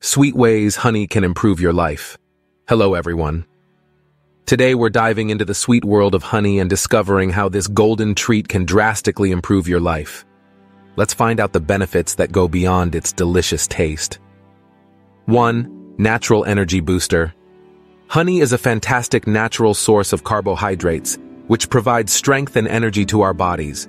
Sweet ways honey can improve your life. Hello, everyone. Today we're diving into the sweet world of honey and discovering how this golden treat can drastically improve your life. Let's find out the benefits that go beyond its delicious taste. 1. Natural energy booster. Honey is a fantastic natural source of carbohydrates, which provides strength and energy to our bodies.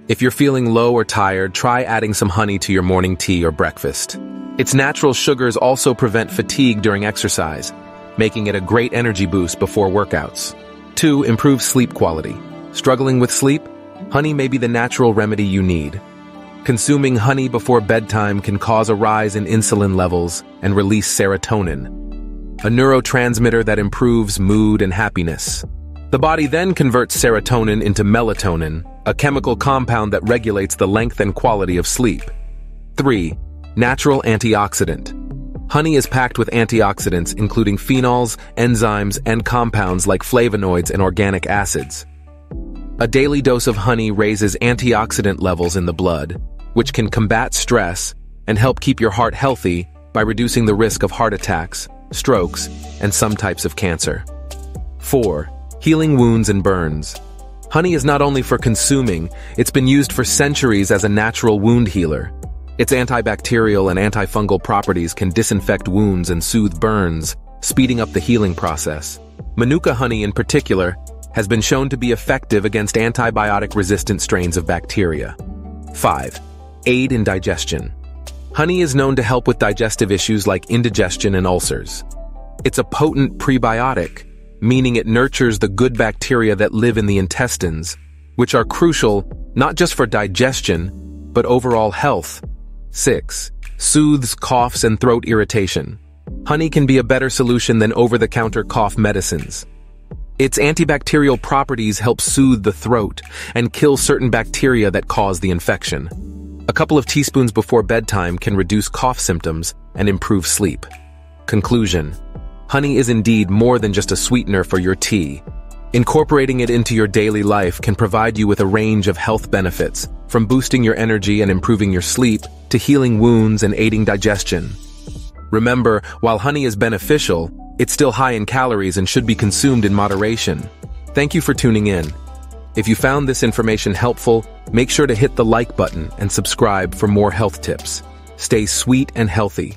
If you're feeling low or tired, try adding some honey to your morning tea or breakfast. Its natural sugars also prevent fatigue during exercise, making it a great energy boost before workouts. 2. Improve sleep quality. Struggling with sleep? Honey may be the natural remedy you need. Consuming honey before bedtime can cause a rise in insulin levels and release serotonin, a neurotransmitter that improves mood and happiness. The body then converts serotonin into melatonin, a chemical compound that regulates the length and quality of sleep. 3. Natural antioxidant. Honey is packed with antioxidants including phenols, enzymes, and compounds like flavonoids and organic acids. A daily dose of honey raises antioxidant levels in the blood, which can combat stress and help keep your heart healthy by reducing the risk of heart attacks, strokes, and some types of cancer. 4. Healing wounds and burns. Honey is not only for consuming, it's been used for centuries as a natural wound healer. Its antibacterial and antifungal properties can disinfect wounds and soothe burns, speeding up the healing process. Manuka honey in particular has been shown to be effective against antibiotic-resistant strains of bacteria. 5. Aid in digestion. Honey is known to help with digestive issues like indigestion and ulcers. It's a potent prebiotic, meaning it nurtures the good bacteria that live in the intestines, which are crucial not just for digestion, but overall health. 6. Soothes coughs and throat irritation. Honey can be a better solution than over-the-counter cough medicines. Its antibacterial properties help soothe the throat and kill certain bacteria that cause the infection. A couple of teaspoons before bedtime can reduce cough symptoms and improve sleep. Conclusion: honey is indeed more than just a sweetener for your tea. Incorporating it into your daily life can provide you with a range of health benefits, from boosting your energy and improving your sleep to healing wounds and aiding digestion. Remember, while honey is beneficial, it's still high in calories and should be consumed in moderation. Thank you for tuning in. If you found this information helpful, make sure to hit the like button and subscribe for more health tips. Stay sweet and healthy.